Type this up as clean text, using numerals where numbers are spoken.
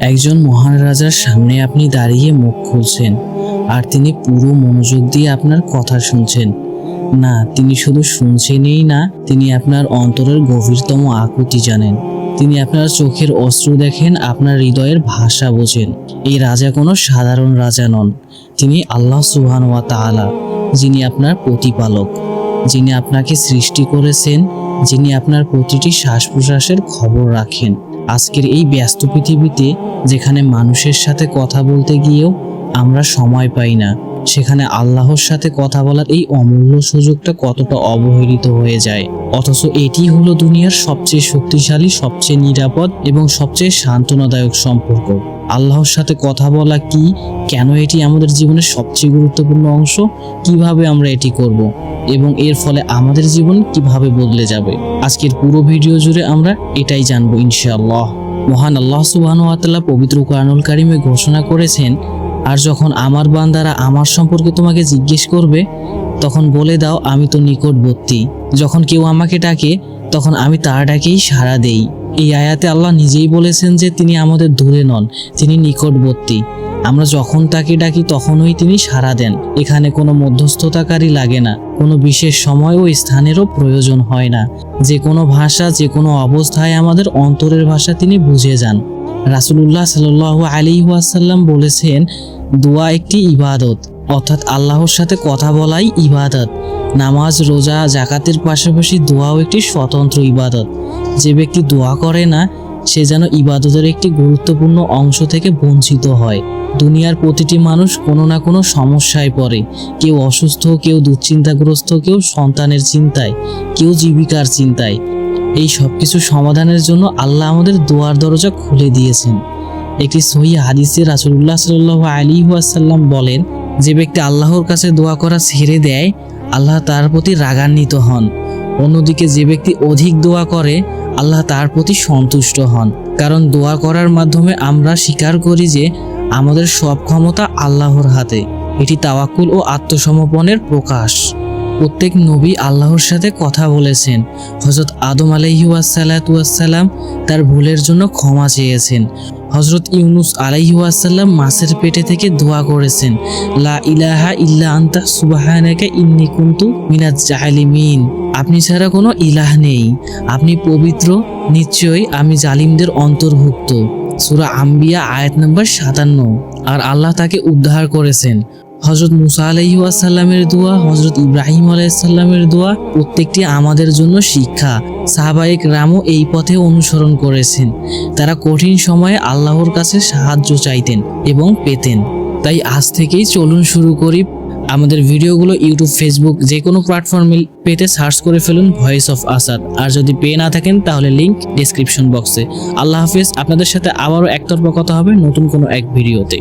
একজন মহান রাজার সামনে আপনি দাঁড়িয়ে মুখ খুলছেন আর তিনি পুরো মনোযোগ দিয়ে আপনার কথা শুনছেন। না, তিনি শুধু শুনছেনই না, তিনি আপনার অন্তরের গভীরতম আকুতি জানেন। তিনি আপনার চোখের অশ্রু দেখেন, আপনার হৃদয়ের ভাষা বোঝেন। এই রাজা কোনো সাধারণ রাজা নন, তিনি আল্লাহ সুবহানাহু ওয়া তাআলা, যিনি আপনার প্রতিপালক, যিনি আপনাকে সৃষ্টি করেছেন, যিনি আপনার প্রতিটি শ্বাস প্রশ্বাসের খবর রাখেন। আজকের এই ব্যস্ত পৃথিবীতে যেখানে মানুষের সাথে কথা বলতে গিয়েও আমরা সময় পাই না, সেখানে আল্লাহর সাথে কথা বলার এই অমূল্য সুযোগটা কতটা অবহেলিত হয়ে যায়। অথচ এটি হলো দুনিয়ার সবচেয়ে শক্তিশালী, সবচেয়ে নিরাপদ এবং সবচেয়ে সান্ত্বনাদায়ক সম্পর্ক। আল্লাহর সাথে কথা বলা কি, কেন এটি আমাদের জীবনের সবচেয়ে গুরুত্বপূর্ণ অংশ, কিভাবে আমরা এটি করব এবং এর ফলে আমাদের জীবন কিভাবে বদলে যাবে, আজকের পুরো ভিডিও জুড়ে আমরা এটাই জানবো ইনশাআল্লাহ। মহান আল্লাহ সুবহানাহু ওয়া তাআলা পবিত্র কোরআনুল কারীমে ঘোষণা করেছেন, আর যখন আমার বান্দারা আমার সম্পর্কে তোমাকে জিজ্ঞেস করবে, তখন বলে দাও আমি তো নিকটবর্তী। যখন কেউ আমাকে ডাকে, তখন আমি তার ডাকেই সাড়া দেই। এই আয়াতে আল্লাহ নিজেই বলেছেন যে তিনি আমাদের দূরে নন, তিনি নিকটবর্তী। আমরা যখন তাকে ডাকি তখনই তিনি সাড়া দেন। এখানে কোনো মধ্যস্থতাকারী লাগে না, কোনো বিশেষ সময় ও স্থানেরও প্রয়োজন হয় না। যে কোনো ভাষা, যে কোনো অবস্থায় আমাদের অন্তরের ভাষা তিনি বুঝে যান। রাসূলুল্লাহ সাল্লাল্লাহু আলাইহি ওয়াসাল্লাম বলেছেন, দোয়া একটি ইবাদত, অর্থাৎ আল্লাহর সাথে কথা বলাই ইবাদত। নামাজ, রোজা, যাকাতের পাশাপাশি দোয়াও একটি স্বতন্ত্র ইবাদত। যে ব্যক্তি দোয়া করে না, সে যেন ইবাদতের একটি গুরুত্বপূর্ণ অংশ থেকে বঞ্চিত হয়। দুনিয়ার প্রতিটি মানুষ কোনো না কোনো সমস্যায় পড়ে। কেউ অসুস্থ, কেউ দুশ্চিন্তাগ্রস্ত, কেউ সন্তানের চিন্তায়, কেউ জীবিকার চিন্তায়। এই সব কিছু সমাধানের জন্য আল্লাহ আমাদের দোয়ার দরজা খুলে দিয়েছেন। একটি সহিহ হাদিসে রাসূলুল্লাহ সাল্লাল্লাহু আলাইহি ওয়াসাল্লাম বলেন, যে ব্যক্তি আল্লাহর কাছে দোয়া করা ছেড়ে দেয়, আল্লাহ তার প্রতি রাগান্বিত হন। অন্যদিকে যে ব্যক্তি অধিক দোয়া করে, আল্লাহ তার প্রতি সন্তুষ্ট হন। কারণ দোয়া করার মাধ্যমে আমরা স্বীকার করি যে আমাদের সব ক্ষমতা আল্লাহর হাতে। এটি তাওয়াক্কুল ও আত্মসমর্পণের প্রকাশ। প্রত্যেক নবী আল্লাহর সাথে কথা বলেছেন। হযরত আদম আলাইহি ওয়াসাল্লাম তার ভুলের জন্য ক্ষমা চেয়েছেন। হযরত ইউনুস আলাইহি ওয়াসাল্লাম মাছের পেটে থেকে দোয়া করেছেন, লা ইলাহা ইল্লা আনতা সুবহানাকা ইন্নী কুনতু মিনাজ জালিমিন। আপনি ছাড়া কোনো ইলাহ নেই, আপনি পবিত্র, নিশ্চয়ই আমি জালিমদের অন্তর্ভুক্ত। সূরা আম্বিয়া আয়াত নম্বর 57। আর আল্লাহ তাকে উদ্ধার করেছেন। হযরত মুসা আলাইহি ওয়াসাল্লামের দোয়া, হযরত ইব্রাহিম আলাইহিস সালামের দোয়া প্রত্যেকটি আমাদের জন্য শিক্ষা। সাহাবায়ে কেরামও এই পথে অনুসরণ করেছেন। তারা কঠিন সময়ে আল্লাহর কাছে সাহায্য চাইতেন এবং পেতেন। তাই আজ থেকেই চলুন শুরু করি। আমাদের ভিডিওগুলো ইউটিউব, ফেসবুক যে কোনো প্ল্যাটফর্মে পেতে সার্চ করে ফেলুন ভয়েস অফ আসাদ। আর যদি পেয়ে না থাকেন তাহলে লিংক ডেসক্রিপশন বক্সে। আল্লাহ হাফেজ। আপনাদের সাথে আবারও একতরফা কথা হবে নতুন কোনো এক ভিডিওতে।